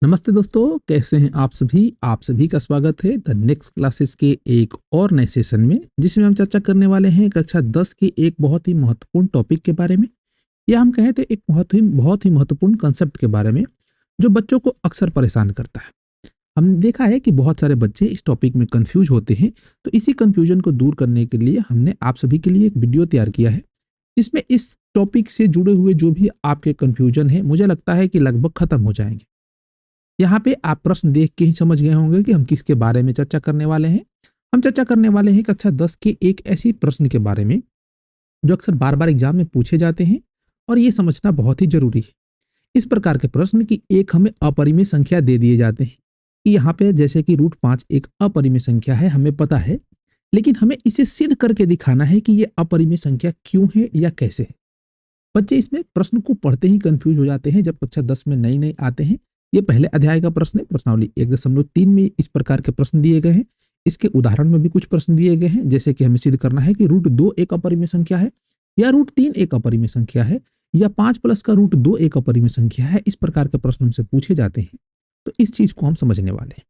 नमस्ते दोस्तों, कैसे हैं आप सभी का स्वागत है द नेक्स्ट क्लासेस के एक और नए सेशन में, जिसमें हम चर्चा करने वाले हैं कक्षा 10 के एक बहुत ही महत्वपूर्ण टॉपिक के बारे में, या हम कहें तो एक बहुत ही महत्वपूर्ण कंसेप्ट के बारे में, जो बच्चों को अक्सर परेशान करता है। हमने देखा है कि बहुत सारे बच्चे इस टॉपिक में कंफ्यूज होते हैं, तो इसी कंफ्यूजन को दूर करने के लिए हमने आप सभी के लिए एक वीडियो तैयार किया है, जिसमें इस टॉपिक से जुड़े हुए जो भी आपके कंफ्यूजन है, मुझे लगता है कि लगभग खत्म हो जाएंगे। यहाँ पे आप प्रश्न देख के ही समझ गए होंगे कि हम किसके बारे में चर्चा करने वाले हैं। हम चर्चा करने वाले हैं कक्षा 10 के एक ऐसी प्रश्न के बारे में, जो अक्सर बार-बार एग्जाम में पूछे जाते हैं और ये समझना बहुत ही ज़रूरी है। इस प्रकार के प्रश्न की एक हमें अपरिमेय संख्या दे दिए जाते हैं कि यहाँ पे जैसे कि √5 एक अपरिमेय संख्या है, हमें पता है, लेकिन हमें इसे सिद्ध करके दिखाना है कि ये अपरिमेय संख्या क्यों है या कैसे है। बच्चे इसमें प्रश्न को पढ़ते ही कंफ्यूज हो जाते हैं जब कक्षा 10 में नए-नए आते हैं। ये पहले अध्याय का प्रश्न है, प्रश्नावली 1.3 में इस प्रकार के प्रश्न दिए गए हैं। इसके उदाहरण में भी कुछ प्रश्न दिए गए हैं, जैसे कि हमें सिद्ध करना है कि √2 एक अपरिमेय संख्या है, या √3 एक अपरिमेय संख्या है, या 5 प्लस का √2 एक अपरिमेय संख्या है। इस प्रकार के प्रश्न हमसे पूछे जाते हैं, तो इस चीज को हम समझने वाले हैं।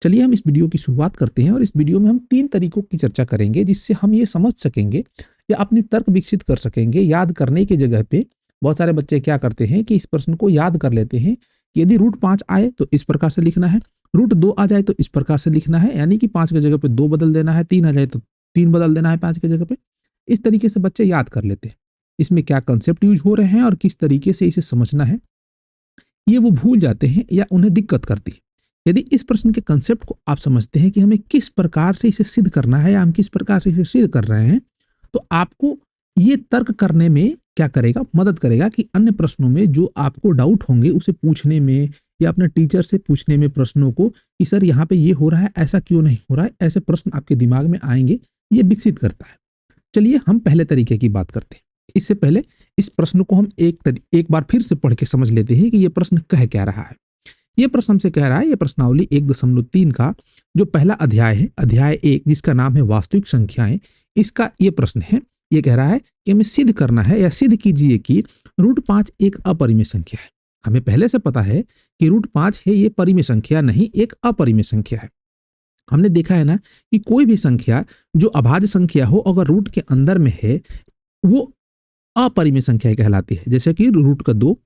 चलिए हम इस वीडियो की शुरुआत करते हैं, और इस वीडियो में हम 3 तरीकों की चर्चा करेंगे, जिससे हम ये समझ सकेंगे या अपनी तर्क विकसित कर सकेंगे। याद करने की जगह पे बहुत सारे बच्चे क्या करते हैं कि इस प्रश्न को याद कर लेते हैं कि यदि √5 आए तो इस प्रकार से लिखना है, √2 आ जाए तो इस प्रकार से लिखना है, यानी कि 5 की जगह पे 2 बदल देना है, 3 आ जाए तो 3 बदल देना है 5 की जगह पे। इस तरीके से बच्चे याद कर लेते हैं। इसमें क्या कंसेप्ट यूज हो रहे हैं और किस तरीके से इसे समझना है, ये वो भूल जाते हैं या उन्हें दिक्कत करती है। यदि इस प्रश्न के कंसेप्ट को आप समझते हैं कि हमें किस प्रकार से इसे सिद्ध करना है या हम किस प्रकार से इसे सिद्ध कर रहे हैं, तो आपको ये तर्क करने में क्या करेगा, मदद करेगा कि अन्य प्रश्नों में जो आपको डाउट होंगे उसे पूछने में, या अपने टीचर से पूछने में प्रश्नों को कि सर यहाँ पे ये हो रहा है, ऐसा क्यों नहीं हो रहा है, ऐसे प्रश्न आपके दिमाग में आएंगे। ये विकसित करता है। चलिए हम पहले तरीके की बात करते हैं। इससे पहले इस प्रश्न को हम एक बार फिर से पढ़ के समझ लेते हैं कि ये प्रश्न कह क्या रहा है। ये प्रश्न हमसे कह रहा है, ये प्रश्नावली 1.3 का जो पहला अध्याय है, अध्याय 1, जिसका नाम है वास्तविक संख्याएं, इसका ये प्रश्न है। ये कह रहा है कि हमें सिद्ध करना है या सिद्ध कीजिए कि √5 एक अपरिमेय संख्या है। हमें पहले से पता है कि √5 है, ये परिमेय संख्या नहीं, एक अपरिमेय संख्या है। हमने देखा है ना कि कोई भी संख्या जो अभाज्य संख्या हो, अगर रूट के अंदर में है, वो अपरिमेय संख्या कहलाती है। जैसे कि √2,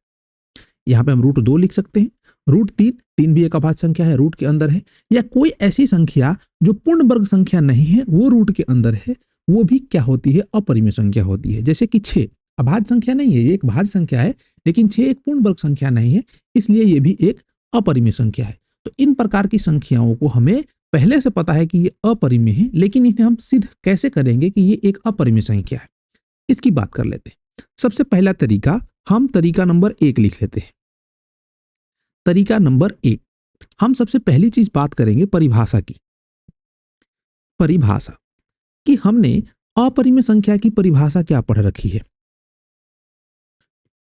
यहाँ पे हम √2 लिख सकते हैं। √3, 3 भी एक अभाज्य संख्या है, रूट के अंदर है। या कोई ऐसी संख्या जो पूर्ण वर्ग संख्या नहीं है, वो रूट के अंदर है, वो भी क्या होती है, अपरिमेय संख्या होती है। जैसे कि 6 अभाज्य संख्या नहीं है, ये एक भाज्य संख्या है, लेकिन 6 एक पूर्ण वर्ग संख्या नहीं है, इसलिए ये भी एक अपरिमेय संख्या है। तो इन प्रकार की संख्याओं को हमें पहले से पता है कि ये अपरिमेय है, लेकिन इन्हें हम सिद्ध कैसे करेंगे कि ये एक अपरिमेय संख्या है, इसकी बात कर लेते हैं। सबसे पहला तरीका, हम तरीका नंबर 1 लिख लेते हैं। तरीका नंबर 1, हम सबसे पहली चीज बात करेंगे परिभाषा की। परिभाषा कि हमने अपरिमेय संख्या की परिभाषा क्या पढ़ रखी है।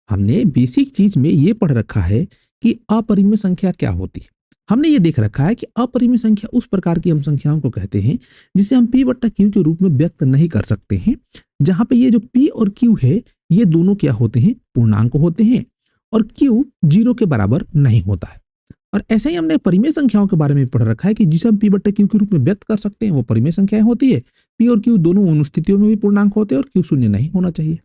हमने बेसिक चीज में ये पढ़ रखा है कि अपरिमेय संख्या क्या होती है। हमने ये देख रखा है कि अपरिमेय संख्या उस प्रकार की हम संख्याओं को कहते हैं जिसे हम p/q के रूप में व्यक्त नहीं कर सकते हैं, जहां पे ये जो p और q है, ये दोनों क्या होते हैं, पूर्णांक होते हैं, और q 0 के बराबर नहीं होता है। और ऐसे ही हमने परिमेय संख्याओं के बारे में पढ़ रखा है कि जिसे हम p/q के रूप में व्यक्त कर सकते हैं, वो परिमेय संख्याएं होती है। p और q दोनों उन स्थितियों में भी पूर्णांक होते हैं, और q शून्य नहीं होना चाहिए।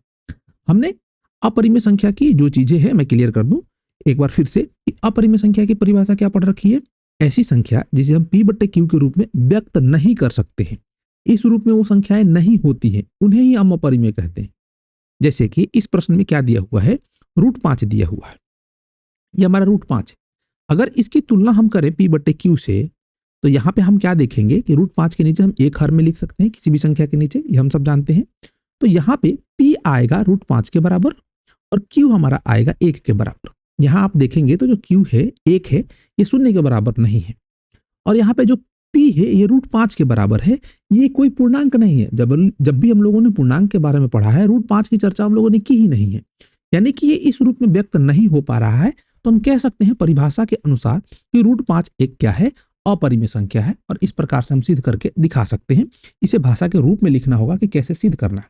हमने अपरिमेय संख्या की जो चीजें हैं, मैं क्लियर कर दूं एक बार फिर से कि अपरिमेय संख्या की परिभाषा क्या पढ़ रखी है। ऐसी संख्या जिसे हम p/q के रूप में व्यक्त नहीं कर सकते हैं, इस रूप में वो संख्याएं नहीं होती हैं, उन्हें ही हम अपरिमेय कहते हैं। जैसे कि इस प्रश्न में क्या दिया हुआ है, √5 दिया हुआ है, ये हमारा √5 है। अगर इसकी तुलना हम करें p/q से, तो यहाँ पे हम क्या देखेंगे कि √5 के नीचे हम एक हर में लिख सकते हैं, किसी भी संख्या के नीचे, ये हम सब जानते हैं। तो यहाँ पे p आएगा √5 के बराबर, और q हमारा आएगा 1 के बराबर। यहाँ आप देखेंगे तो जो q है, 1 है, ये 0 के बराबर नहीं है। और यहाँ पे जो p है, ये √5 के बराबर है, ये कोई पूर्णांक नहीं है। जब भी हम लोगों ने पूर्णांक के बारे में पढ़ा है, √5 की चर्चा हम लोगों ने की ही नहीं है, यानी कि ये इस रूप में व्यक्त नहीं हो पा रहा है। तो हम कह सकते हैं परिभाषा के अनुसार कि √5 एक क्या है, अपरिमेय संख्या है, और इस प्रकार से हम सिद्ध करके दिखा सकते हैं। इसे भाषा के रूप में लिखना होगा कि कैसे सिद्ध करना है।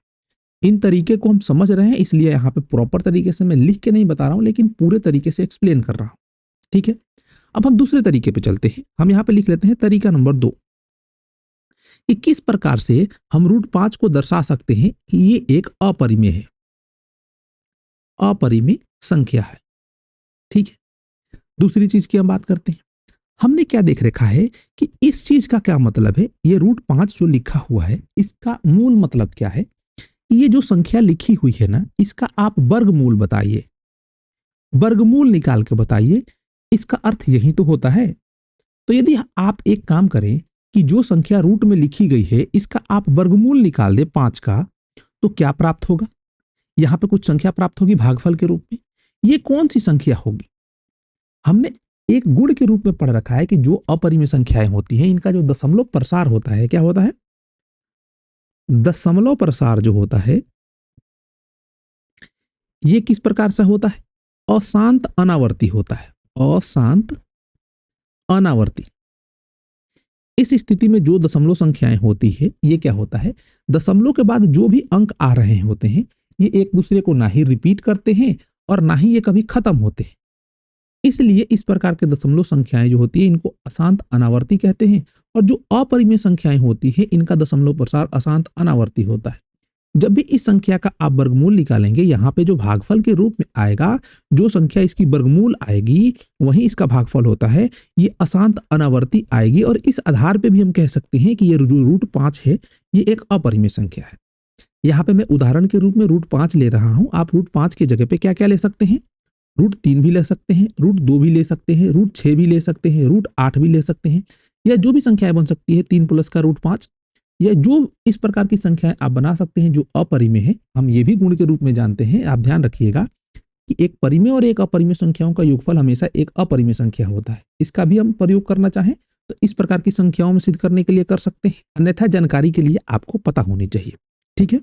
इन तरीके को हम समझ रहे हैं, इसलिए यहाँ पे प्रॉपर तरीके से मैं लिख के नहीं बता रहा हूँ, लेकिन पूरे तरीके से एक्सप्लेन कर रहा हूँ। ठीक है। अब हम दूसरे तरीके पे चलते हैं। हम यहाँ पे लिख लेते हैं तरीका नंबर 2 कि किस प्रकार से हम रूट 5 को दर्शा सकते हैं कि ये एक अपरिमेय है, अपरिमेय संख्या है। ठीक है, दूसरी चीज की हम बात करते हैं। हमने क्या देख रखा है कि इस चीज का क्या मतलब है, ये रूट 5 जो लिखा हुआ है इसका मूल मतलब क्या है। ये जो संख्या लिखी हुई है ना, इसका आप वर्गमूल बताइए, वर्गमूल निकाल के बताइए, इसका अर्थ यही तो होता है। तो यदि आप एक काम करें कि जो संख्या रूट में लिखी गई है इसका आप वर्गमूल निकाल दे 5 का, तो क्या प्राप्त होगा। यहां पे कुछ संख्या प्राप्त होगी भागफल के रूप में। ये कौन सी संख्या होगी। हमने एक गुण के रूप में पढ़ रखा है कि जो अपरिमेय संख्याएं होती हैं इनका जो दशमलव प्रसार होता है, क्या होता है, दशमलव प्रसार जो होता है ये किस प्रकार से होता है, अशांत अनावर्ती होता है, अशांत अनावर्ती। इस स्थिति में जो दशमलव संख्याएं होती है ये क्या होता है, दशमलव के बाद जो भी अंक आ रहे होते हैं ये एक दूसरे को ना ही रिपीट करते हैं और ना ही ये कभी खत्म होते हैं। इसलिए इस प्रकार के दशमलव संख्याएं जो होती है इनको अशांत अनावर्ती कहते हैं, और जो अपरिमेय संख्याएं होती है इनका दशमलव प्रसार अशांत अनावर्ती होता है। जब भी इस संख्या का आप वर्गमूल निकालेंगे, यहाँ पे जो भागफल के रूप में आएगा, जो संख्या इसकी वर्गमूल आएगी वही इसका भागफल होता है, ये अशांत अनावर्ती आएगी। और इस आधार पे भी हम कह सकते हैं कि ये जो रूट 5 है ये एक अपरिमेय संख्या है। यहाँ पे मैं उदाहरण के रूप में रूट 5 ले रहा हूँ। आप रूट 5 की जगह पे क्या क्या ले सकते हैं, रूट 3 भी ले सकते हैं, रूट 2 भी ले सकते हैं, रूट 6 भी ले सकते हैं, रूट 8 भी ले सकते हैं, या जो भी संख्याएं बन सकती है 3 प्लस का रूट 5, या जो इस प्रकार की संख्याएं आप बना सकते हैं जो अपरिमेय है। हम ये भी गुण के रूप में जानते हैं, आप ध्यान रखिएगा कि एक परिमेय और एक अपरिमेय संख्याओं का योगफल हमेशा एक अपरिमेय संख्या होता है। इसका भी हम प्रयोग करना चाहें तो इस प्रकार की संख्याओं में सिद्ध करने के लिए कर सकते हैं, अन्यथा जानकारी के लिए आपको पता होनी चाहिए। ठीक है,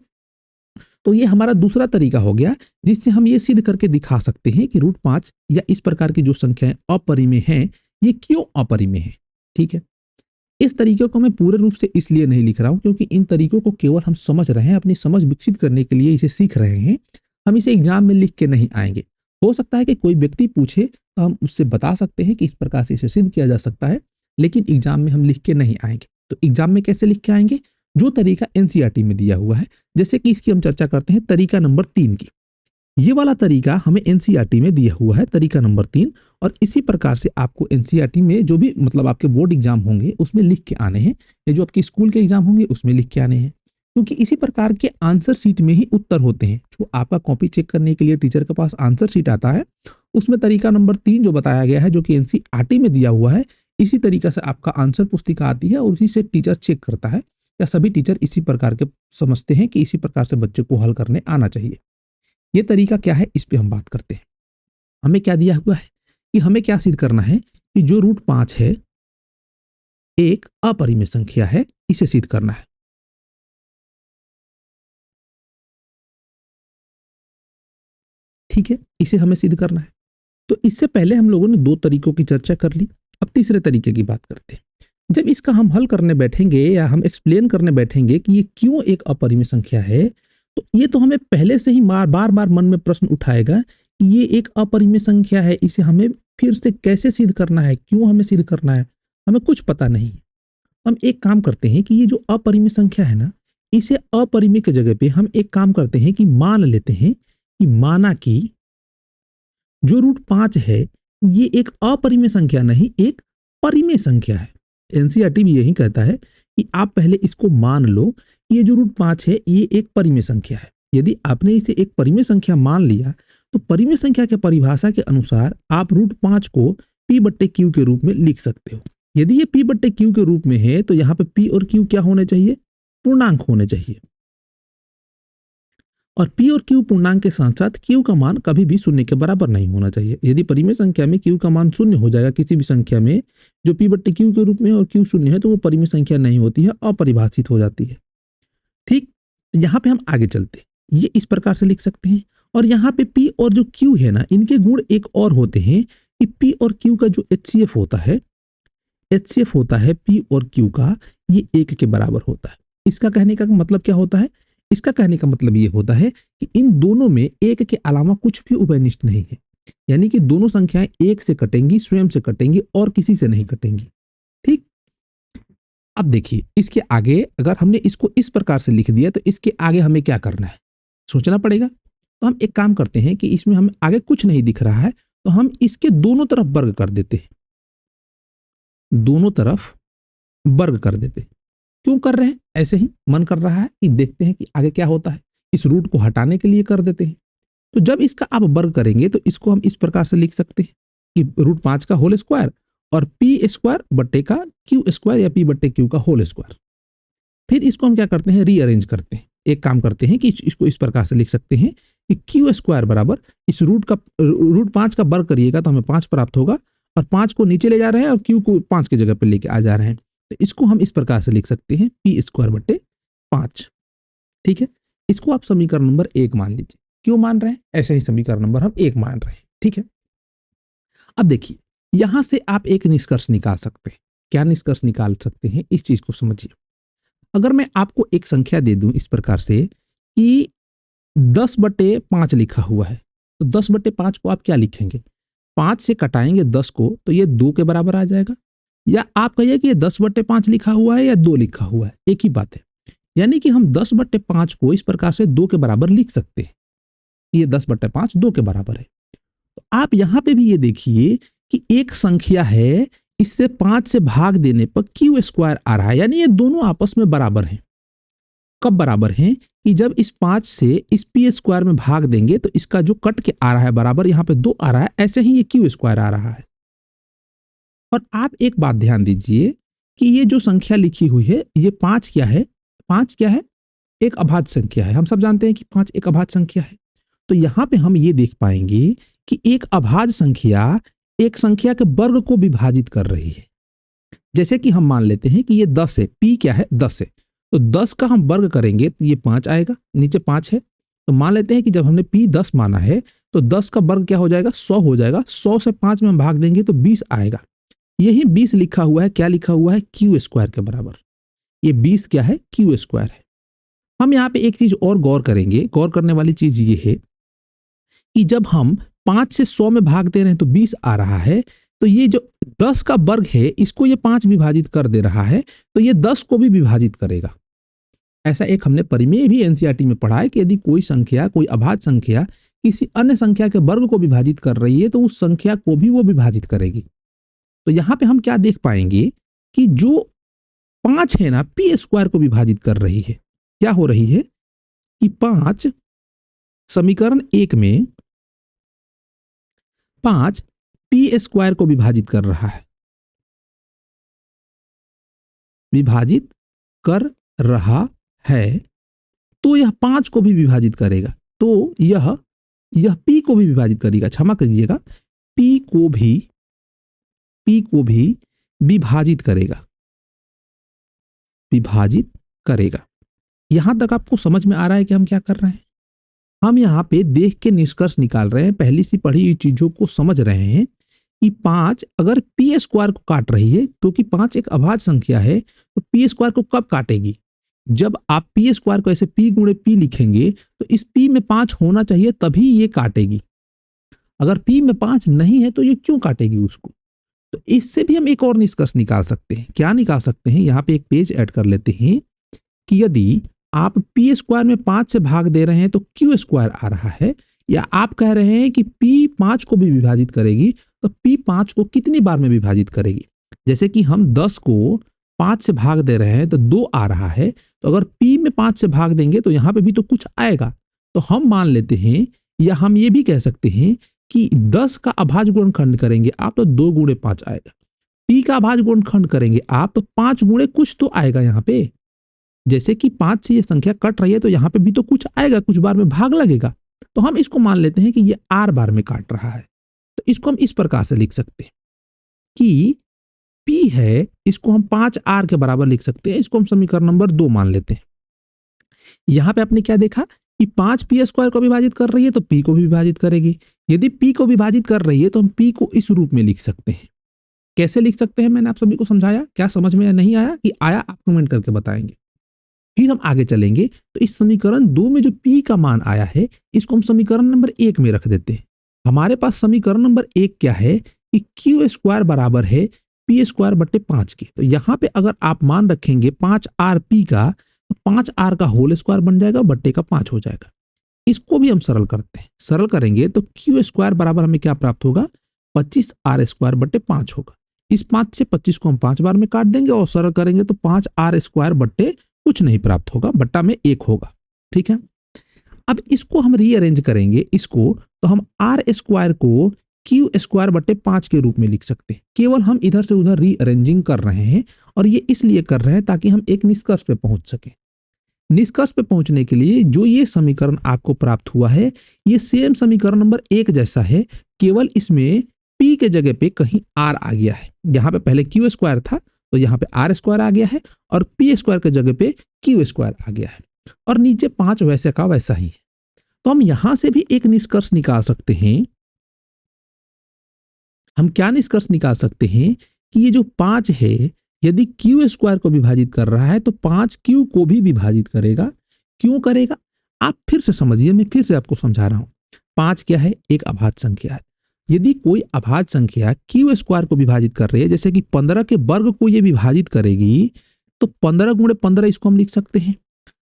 तो ये हमारा दूसरा तरीका हो गया जिससे हम ये सिद्ध करके दिखा सकते हैं कि रूट 5 या इस प्रकार की जो संख्याएं अपरिमेय हैं ये क्यों अपरिमेय है। ठीक है, इस तरीके को मैं पूरे रूप से इसलिए नहीं लिख रहा हूं क्योंकि इन तरीकों को केवल हम समझ रहे हैं, अपनी समझ विकसित करने के लिए इसे सीख रहे हैं। हम इसे एग्जाम में लिख के नहीं आएंगे। हो सकता है कि कोई व्यक्ति पूछे तो हम उससे बता सकते हैं कि इस प्रकार से इसे सिद्ध किया जा सकता है, लेकिन एग्जाम में हम लिख के नहीं आएंगे। तो एग्जाम में कैसे लिख के आएंगे, जो तरीका एनसीईआरटी में दिया हुआ है, जैसे कि इसकी हम चर्चा करते हैं तरीका नंबर 3 की। ये वाला तरीका हमें एनसीईआरटी में दिया हुआ है, तरीका नंबर 3, और इसी प्रकार से आपको एनसीईआरटी में जो भी मतलब आपके बोर्ड एग्जाम होंगे उसमें लिख के आने हैं, या जो आपके स्कूल के एग्जाम होंगे उसमें लिख के आने हैं, क्योंकि इसी प्रकार के आंसर शीट में ही उत्तर होते हैं। जो आपका कॉपी चेक करने के लिए टीचर के पास आंसर शीट आता है उसमें तरीका नंबर 3 जो बताया गया है, जो कि एनसीईआरटी में दिया हुआ है, इसी तरीके से आपका आंसर पुस्तिका आती है और उसी से टीचर चेक करता है, या सभी टीचर इसी प्रकार के समझते हैं कि इसी प्रकार से बच्चे को हल करने आना चाहिए। ये तरीका क्या है इस पे हम बात करते हैं। हमें क्या दिया हुआ है कि हमें क्या सिद्ध करना है कि जो रूट 5 है एक अपरिमेय संख्या है, इसे सिद्ध करना है। ठीक है, इसे हमें सिद्ध करना है। तो इससे पहले हम लोगों ने 2 तरीकों की चर्चा कर ली, अब तीसरे तरीके की बात करते हैं। जब इसका हम हल करने बैठेंगे या हम एक्सप्लेन करने बैठेंगे कि ये क्यों एक अपरिमेय संख्या है, तो ये तो हमें पहले से ही बार बार मन में प्रश्न उठाएगा कि ये एक अपरिमेय संख्या है, इसे हमें फिर से कैसे सिद्ध करना है, क्यों हमें सिद्ध करना है, हमें कुछ पता नहीं है। हम एक काम करते हैं कि ये जो अपरिमेय संख्या है ना, इसे अपरिमेय की जगह पे हम एक काम करते हैं कि मान लेते हैं कि माना कि जो रूट 5 है ये एक अपरिमेय संख्या नहीं, एक परिमेय संख्या है। एनसीईआरटी भी यही कहता है कि आप पहले इसको मान लो कि ये जो रूट 5 है ये एक परिमेय संख्या है। यदि आपने इसे एक परिमेय संख्या मान लिया तो परिमेय संख्या के परिभाषा के अनुसार आप रूट 5 को p/q के रूप में लिख सकते हो। यदि ये p/q के रूप में है तो यहाँ पे p और q क्या होने चाहिए, पूर्णांक होने चाहिए, और p और q पूर्णांक के साथ साथ q का मान कभी भी शून्य के बराबर नहीं होना चाहिए। यदि परिमेय संख्या में q का मान शून्य हो जाएगा, किसी भी संख्या में जो p/q के रूप में और q शून्य है, तो वो परिमेय संख्या नहीं होती है, अपरिभाषित हो जाती है। ठीक, यहाँ पे हम आगे चलते हैं। ये इस प्रकार से लिख सकते हैं, और यहाँ पे p और जो q है ना, इनके गुण एक और होते हैं कि p और q का जो HCF होता है, HCF होता है p और q का, ये 1 के बराबर होता है। इसका कहने का मतलब क्या होता है, इसका कहने का मतलब ये होता है कि इन दोनों में 1 के अलावा कुछ भी उभयनिष्ठ नहीं है। यानी कि दोनों संख्याएं एक से कटेंगी, स्वयं से कटेंगी और किसी से नहीं कटेंगी। ठीक। अब देखिए इसके आगे अगर हमने इसको इस प्रकार से लिख दिया तो इसके आगे हमें क्या करना है, सोचना पड़ेगा। तो हम एक काम करते हैं कि इसमें हमें आगे कुछ नहीं दिख रहा है तो हम इसके दोनों तरफ वर्ग कर देते हैं, दोनों तरफ वर्ग कर देते हैं। क्यों कर रहे हैं, ऐसे ही मन कर रहा है कि देखते हैं कि आगे क्या होता है, इस रूट को हटाने के लिए कर देते हैं। तो जब इसका आप वर्ग करेंगे तो इसको हम इस प्रकार से लिख सकते हैं कि √5 का होल स्क्वायर और पी स्क्वायर बट्टे का क्यू स्क्वायर या पी बट्टे क्यू का होल स्क्वायर। फिर इसको हम क्या करते हैं, रीअरेंज करते हैं। एक काम करते हैं कि इसको इस प्रकार से लिख सकते हैं कि क्यू स्क्वायर बराबर इस √5 का वर्ग करिएगा तो हमें 5 प्राप्त होगा, और 5 को नीचे ले जा रहे हैं और क्यू को 5 की जगह पर लेके आ जा रहे हैं। तो इसको हम इस प्रकार से लिख सकते हैं पी स्क्वायर बट्टे 5। ठीक है, इसको आप समीकरण नंबर 1 मान लीजिए। क्यों मान रहे हैं, ऐसे ही समीकरण नंबर हम 1 मान रहे हैं। ठीक है, अब देखिए यहां से आप एक निष्कर्ष निकाल सकते हैं। क्या निष्कर्ष निकाल सकते हैं, इस चीज को समझिए। अगर मैं आपको एक संख्या दे दूं इस प्रकार से कि 10/5 लिखा हुआ है, तो 10/5 को आप क्या लिखेंगे, 5 से कटाएंगे 10 को तो ये 2 के बराबर आ जाएगा, या आप कहिए कि ये 10/5 लिखा हुआ है या 2 लिखा हुआ है, एक ही बात है। यानी कि हम 10/5 को इस प्रकार से 2 के बराबर लिख सकते हैं। ये 10/5 2 के बराबर है। तो आप यहां पे भी ये देखिए कि एक संख्या है, इससे 5 से भाग देने पर क्यू स्क्वायर आ रहा है, यानी ये दोनों आपस में बराबर हैं। कब बराबर हैं, कि जब इस 5 से इस पी स्क्वायर में भाग देंगे तो इसका जो कट के आ रहा है बराबर, यहां पे 2 आ रहा है, ऐसे ही ये क्यू स्क्वायर आ रहा है। और आप एक बात ध्यान दीजिए कि ये जो संख्या लिखी हुई है, ये 5 क्या है, 5 क्या है, एक अभाज्य संख्या है। हम सब जानते हैं कि 5 एक अभाज्य संख्या है। तो यहां पे हम ये देख पाएंगे कि एक अभाज्य संख्या एक संख्या के वर्ग को विभाजित कर रही है। जैसे कि हम मान लेते हैं कि ये 10 है, पी क्या है, 10 है, तो 10 का हम वर्ग करेंगे तो ये 5 आएगा, नीचे 5 है। तो मान लेते हैं कि जब हमने पी 10 माना है तो 10 का वर्ग क्या हो जाएगा, 100 हो जाएगा। 100 से 5 में हम भाग देंगे तो 20 आएगा। यही 20 लिखा हुआ है, क्या लिखा हुआ है, क्यू स्क्वायर के बराबर। ये 20 क्या है, क्यू स्क्वायर है। हम यहाँ पे एक चीज और गौर करेंगे, गौर करने वाली चीज ये है कि जब हम 5 से 100 में भाग दे रहे हैं तो 20 आ रहा है, तो ये जो 10 का वर्ग है इसको ये 5 विभाजित कर दे रहा है, तो ये 10 को भी विभाजित करेगा। ऐसा एक हमने परिमेय भी एनसीईआरटी में पढ़ा है कि यदि कोई संख्या, कोई अभाज्य संख्या किसी अन्य संख्या के वर्ग को विभाजित कर रही है तो उस संख्या को भी वो विभाजित करेगी। तो यहां पे हम क्या देख पाएंगे कि जो 5 है ना, पी स्क्वायर को विभाजित कर रही है। क्या हो रही है कि 5 समीकरण 1 में 5 पी स्क्वायर को विभाजित कर रहा है, विभाजित कर रहा है, तो यह 5 को भी विभाजित करेगा। तो यह पी को भी विभाजित करेगा, क्षमा कीजिएगा, पी को भी विभाजित करेगा, विभाजित करेगा। यहां तक आपको समझ में आ रहा है कि हम क्या कर रहे हैं, हम यहाँ पे देख के निष्कर्ष निकाल रहे हैं, पहली सी पढ़ी हुई चीजों को समझ रहे हैं कि 5 अगर पी स्क्वायर को काट रही है, क्योंकि 5 एक अभाज्य संख्या है, तो पी स्क्वायर को कब काटेगी, जब आप पी स्क्वायर को ऐसे पी गुणे पी लिखेंगे तो इस पी में 5 होना चाहिए तभी ये काटेगी। अगर पी में 5 नहीं है तो ये क्यों काटेगी उसको। तो इससे भी हम एक और निष्कर्ष निकाल सकते हैं। क्या निकाल सकते हैं, यहाँ पे एक पेज ऐड कर लेते हैं कि यदि आप पी स्क्वायर में 5 से भाग दे रहे हैं तो क्यू स्क्वायर आ रहा है, या आप कह रहे हैं कि पी 5 को भी विभाजित करेगी, तो पी 5 को कितनी बार में विभाजित करेगी। जैसे कि हम 10 को 5 से भाग दे रहे हैं तो 2 आ रहा है, तो अगर पी में 5 से भाग देंगे तो यहां पे भी तो कुछ आएगा। तो हम मान लेते हैं, या हम ये भी कह सकते हैं कि 10 का अभाज्य गुणनखंड करेंगे आप तो 2 गुणे 5 आएगा, पी का अभाज्य गुणनखंड करेंगे आप तो 5 गुणे कुछ तो आएगा यहाँ पे। जैसे कि 5 से ये संख्या कट रही है तो यहाँ पे भी तो कुछ आएगा, कुछ बार में भाग लगेगा। तो हम इसको मान लेते हैं कि ये आर बार में काट रहा है। तो इसको हम इस प्रकार से लिख सकते हैं कि P है, इसको हम 5R के बराबर लिख सकते हैं। इसको हम समीकरण नंबर 2 मान लेते हैं। यहां पे आपने क्या देखा कि 5 पी स्क्वायर को विभाजित कर रही है तो P को भी विभाजित करेगी। यदि P को विभाजित कर रही है तो हम P को इस रूप में लिख सकते हैं। कैसे लिख सकते हैं, मैंने आप सभी को समझाया, क्या समझ में नहीं आया, कि आया आप कमेंट करके बताएंगे। फिर हम आगे चलेंगे तो इस समीकरण 2 में जो P का मान आया है इसको हम समीकरण नंबर 1 में रख देते हैं। हमारे पास समीकरण नंबर 1 क्या है कि क्यू स्क्वायर बराबर है पी स्क्वायर बटे 5 के। तो यहाँ पे अगर आप मान रखेंगे 5 आर पी का, तो 5 आर का होल स्क्वायर बन जाएगा, बट्टे का 5 हो जाएगा। इसको भी हम सरल करते हैं, सरल करेंगे तो क्यू स्क्वायर बराबर हमें क्या प्राप्त होगा, 25 आर स्क्वायर बटे 5 होगा। इस 5 से 25 को हम 5 बार में काट देंगे और सरल करेंगे तो 5 आर स्क्वायर बट्टे कुछ नहीं प्राप्त होगा, बट्टा में 1 होगा। ठीक है, अब इसको हम रीअरेंज करेंगे इसको, तो हम आर स्क्वायर को क्यू स्क्वायर बटे 5 के रूप में लिख सकते हैं। केवल हम इधर से उधर रीअरेंजिंग कर रहे हैं और ये इसलिए कर रहे हैं ताकि हम एक निष्कर्ष पे पहुंच सके। निष्कर्ष पे पहुंचने के लिए जो ये समीकरण आपको प्राप्त हुआ है, ये सेम समीकरण नंबर 1 जैसा है, केवल इसमें p के जगह पे कहीं r आ गया है। यहाँ पे पहले क्यू स्क्वायर था तो यहाँ पे आर स्क्वायर आ गया है और पी स्क्वायर के जगह पे क्यू स्क्वायर आ गया है, और नीचे 5 वैसे का वैसा ही है। तो हम यहां से भी एक निष्कर्ष निकाल सकते हैं। हम क्या निष्कर्ष निकाल सकते हैं कि ये जो 5 है, यदि क्यू स्क्वायर को विभाजित कर रहा है तो 5 क्यू को भी विभाजित करेगा। क्यों करेगा, आप फिर से समझिए, मैं फिर से आपको समझा रहा हूं। 5 क्या है, एक अभाज्य संख्या है। यदि कोई अभाज्य संख्या क्यू स्क्वायर को विभाजित कर रही है, जैसे कि 15 के वर्ग को ये विभाजित करेगी, तो 15 गुणे 15 इसको हम लिख सकते हैं।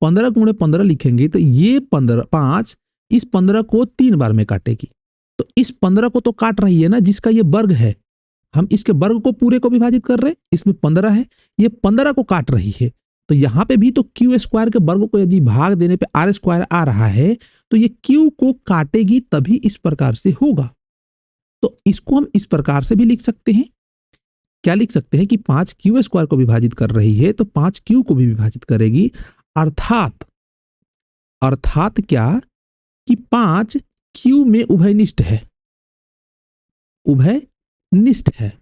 15 गुणे 15 लिखेंगे तो ये 5 इस 15 को 3 बार में काटेगी, तो इस 15 को तो काट रही है ना, जिसका ये वर्ग है। हम इसके वर्ग को पूरे को विभाजित कर रहे हैं, इसमें 15 है, ये 15 को काट रही है। तो यहां पे भी तो क्यू स्क्वायर के वर्ग को यदि भाग देने पे आर स्क्वायर आ रहा है, तो ये क्यू को काटेगी, तभी इस प्रकार से होगा। तो इसको हम इस प्रकार से भी लिख सकते हैं। क्या लिख सकते हैं कि 5 क्यू स्क्वायर को विभाजित कर रही है तो 5 क्यू को भी विभाजित करेगी। अर्थात क्या कि 5 क्यू में उभयनिष्ठ है, उभयनिष्ठ है।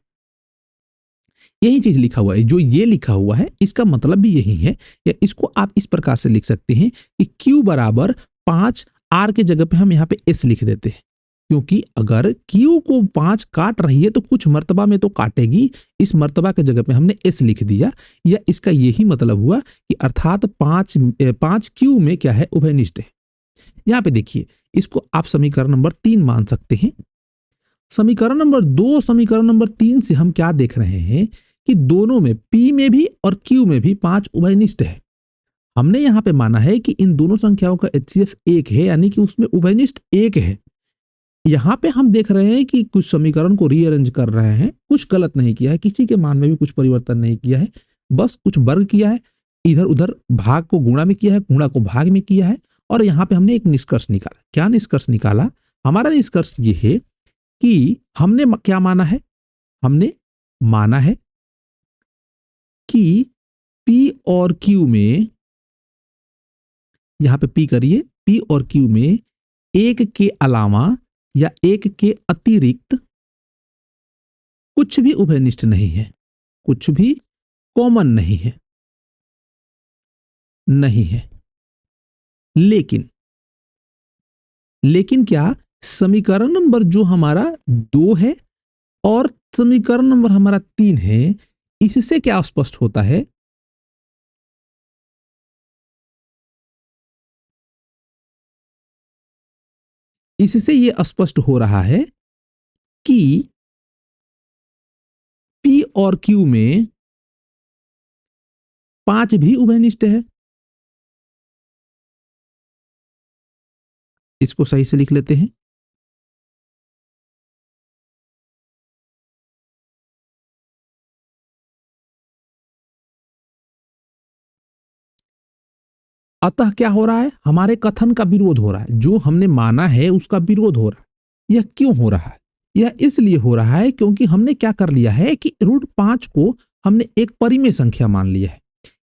यही चीज लिखा हुआ है, जो ये लिखा हुआ है इसका मतलब भी यही है। या इसको आप इस प्रकार से लिख सकते हैं कि Q बराबर 5 R के जगह पे हम यहाँ पे S लिख देते हैं, क्योंकि अगर Q को 5 काट रही है तो कुछ मर्तबा में तो काटेगी, इस मर्तबा के जगह पे हमने S लिख दिया। या इसका यही मतलब हुआ कि अर्थात 5 Q में क्या है, उभयनिष्ठ है। यहाँ पे देखिए, इसको आप समीकरण नंबर 3 मान सकते हैं। समीकरण नंबर 2 समीकरण नंबर 3 से हम क्या देख रहे हैं कि दोनों में P में भी और Q में भी 5 उभयनिष्ठ है। हमने यहाँ पे माना है कि इन दोनों संख्याओं का HCF 1 है, यानी कि उसमें उभयनिष्ठ 1 है। यहाँ पे हम देख रहे हैं कि कुछ समीकरण को रीअरेंज कर रहे हैं, कुछ गलत नहीं किया है, किसी के मान में भी कुछ परिवर्तन नहीं किया है, बस कुछ वर्ग किया है, इधर उधर भाग को गुणा में किया है, गुणा को भाग में किया है, और यहाँ पे हमने एक निष्कर्ष निकाला। क्या निष्कर्ष निकाला, हमारा निष्कर्ष ये है कि हमने क्या माना है, हमने माना है कि P और Q में, यहां पे P करिए, P और Q में एक के अलावा या एक के अतिरिक्त कुछ भी उभयनिष्ठ नहीं है, कुछ भी कॉमन नहीं है, नहीं है। लेकिन क्या, समीकरण नंबर जो हमारा 2 है और समीकरण नंबर हमारा 3 है, इससे क्या स्पष्ट होता है, इससे यह स्पष्ट हो रहा है कि P और Q में 5 भी उभयनिष्ठ है। इसको सही से लिख लेते हैं। अतः क्या हो रहा है, हमारे कथन का विरोध हो रहा है, जो हमने माना है उसका विरोध हो रहा है। यह क्यों हो रहा है, यह इसलिए हो रहा है क्योंकि हमने क्या कर लिया है कि √5 को हमने एक परिमेय संख्या मान लिया है।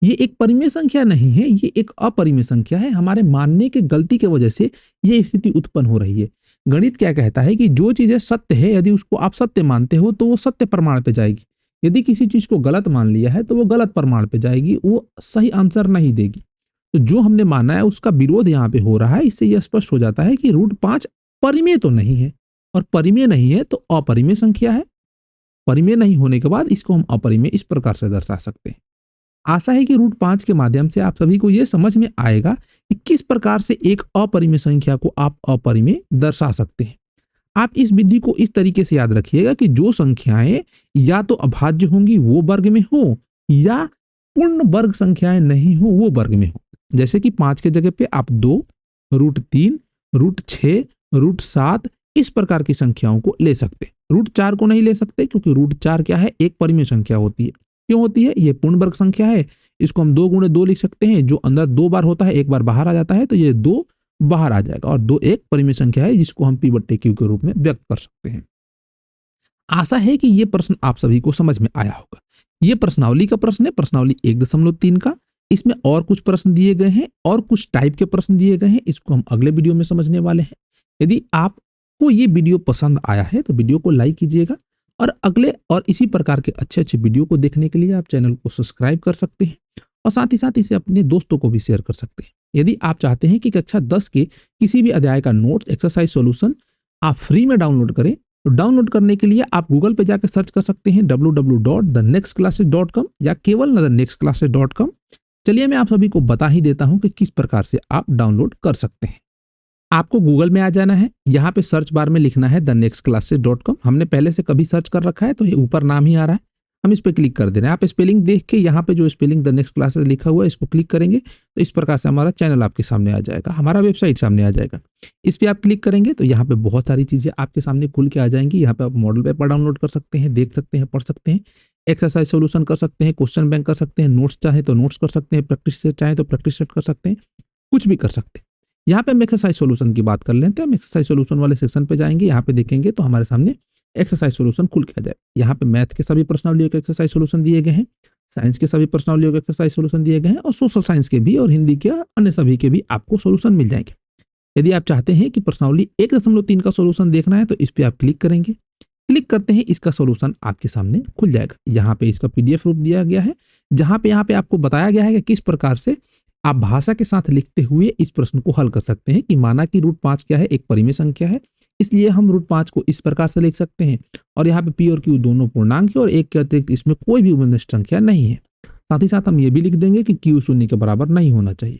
ये एक परिमेय संख्या नहीं है, ये एक अपरिमेय संख्या है। हमारे मानने के गलती की वजह से ये स्थिति उत्पन्न हो रही है। गणित क्या कहता है कि जो चीजें सत्य है, यदि उसको आप सत्य मानते हो तो वो सत्य प्रमाण पे जाएगी। यदि किसी चीज को गलत मान लिया है तो वो गलत प्रमाण पे जाएगी, वो सही आंसर नहीं देगी। तो जो हमने माना है उसका विरोध यहाँ पे हो रहा है। इससे यह स्पष्ट हो जाता है कि √5 परिमेय तो नहीं है, और परिमेय नहीं है तो अपरिमेय संख्या है। परिमेय नहीं होने के बाद इसको हम अपरिमेय इस प्रकार से दर्शा सकते हैं। आशा है कि √5 के माध्यम से आप सभी को यह समझ में आएगा कि किस प्रकार से एक अपरिमेय संख्या को आप अपरिमेय दर्शा सकते हैं। आप इस विधि को इस तरीके से याद रखिएगा कि जो संख्याएं या तो अभाज्य होंगी वो वर्ग में हो, या पूर्ण वर्ग संख्याएं नहीं हो वो वर्ग में हो। जैसे कि 5 के जगह पे आप 2, √3, √6, √7 इस प्रकार की संख्याओं को ले सकते हैं। √4 को नहीं ले सकते क्योंकि √4 क्या है, एक परिमेय संख्या होती है। क्यों होती है? ये पूर्ण वर्ग संख्या है। इसको हम 2 गुणे 2 लिख सकते हैं, जो अंदर 2 बार होता है, एक बार बाहर आ जाता है, तो ये 2 बाहर आ जाएगा, और 2 एक परिमेय संख्या है जिसको हम P/Q के रूप में व्यक्त कर सकते हैं। आशा है कि ये प्रश्न आप सभी को समझ में आया होगा। ये प्रश्नावली का प्रश्न है, प्रश्नावली 1.3 का। इसमें और कुछ प्रश्न दिए गए हैं और कुछ टाइप के प्रश्न दिए गए हैं, इसको हम अगले वीडियो में समझने वाले हैं। यदि आपको ये वीडियो पसंद आया है तो वीडियो को लाइक कीजिएगा, और अगले और इसी प्रकार के अच्छे अच्छे वीडियो को देखने के लिए आप चैनल को सब्सक्राइब कर सकते हैं, और साथ ही साथ इसे अपने दोस्तों को भी शेयर कर सकते हैं। यदि आप चाहते हैं कि कक्षा 10 के किसी भी अध्याय का नोट्स, एक्सरसाइज, सॉल्यूशन आप फ्री में डाउनलोड करें, तो डाउनलोड करने के लिए आप गूगल पे जाकर सर्च कर सकते हैं www.thenextclasses.com या केवल thenextclasses.com। चलिए मैं आप सभी को बता ही देता हूं कि किस प्रकार से आप डाउनलोड कर सकते हैं। आपको गूगल में आ जाना है, यहाँ पे सर्च बार में लिखना है thenextclasses.com। हमने पहले से कभी सर्च कर रखा है तो ये ऊपर नाम ही आ रहा है, हम इस पर क्लिक कर दे रहे हैं। आप स्पेलिंग देख के यहाँ पे जो स्पेलिंग द नेक्स्ट क्लासेस लिखा हुआ है इसको क्लिक करेंगे तो इस प्रकार से हमारा चैनल आपके सामने आ जाएगा, हमारा वेबसाइट सामने आ जाएगा। इस पर आप क्लिक करेंगे तो यहाँ पे बहुत सारी चीजें आपके सामने खुल के आ जाएंगी। यहाँ पे आप मॉडल पेपर डाउनलोड कर सकते हैं, देख सकते हैं, पढ़ सकते हैं, एक्सरसाइज सोल्यूशन कर सकते हैं, क्वेश्चन बैंक कर सकते हैं, नोट्स चाहे तो नोट्स कर सकते हैं, प्रैक्टिस से चाहे तो प्रैक्टिस सेट कर सकते हैं, कुछ भी कर सकते हैं। यहाँ पे हम एक्सरसाइज सोल्यूशन की बात कर लेते हैं। हम एक्सरसाइज सोल्यूशन वाले सेक्शन पे जाएंगे, यहाँ पे देखेंगे तो हमारे सामने एक्सरसाइज सोल्यूशन खुल के आ जाए। यहाँ पे मैथ्स के सभी प्रश्नावलियों के एक्सरसाइज सोल्यूशन दिए गए हैं, साइंस के सभी प्रश्नावलियों के एक्सरसाइज सोल्यूशन दिए गए हैं, और सोशल साइंस के भी और हिंदी के अन्य सभी के भी आपको सोल्यूशन मिल जाएंगे। यदि आप चाहते हैं कि प्रश्नावली 1.3 का सोल्यूशन देखना है तो इस पर आप क्लिक करेंगे। क्लिक करते हैं, इसका सोल्यूशन आपके सामने खुल जाएगा। यहाँ पे इसका PDF रूप दिया गया है, जहाँ पे यहाँ पे आपको बताया गया है कि किस प्रकार से आप भाषा के साथ लिखते हुए इस प्रश्न को हल कर सकते हैं। कि माना कि √5 क्या है, एक परिमेय संख्या है, इसलिए हम √5 को इस प्रकार से लिख सकते हैं, और यहाँ पे P और Q दोनों पूर्णांक है और एक के अतिरिक्त इसमें कोई भी उभयनिष्ठ संख्या नहीं है। साथ ही साथ हम ये भी लिख देंगे कि Q 0 के बराबर नहीं होना चाहिए।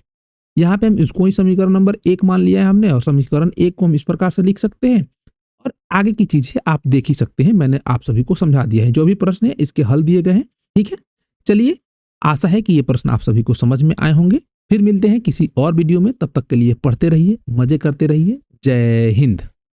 यहाँ पे हम इसको ही समीकरण नंबर 1 मान लिया है हमने, और समीकरण 1 को हम इस प्रकार से लिख सकते हैं, और आगे की चीजें आप देख ही सकते हैं। मैंने आप सभी को समझा दिया है, जो भी प्रश्न है इसके हल दिए गए हैं। ठीक है, चलिए, आशा है कि ये प्रश्न आप सभी को समझ में आए होंगे। फिर मिलते हैं किसी और वीडियो में, तब तक के लिए पढ़ते रहिए, मजे करते रहिए। जय हिंद।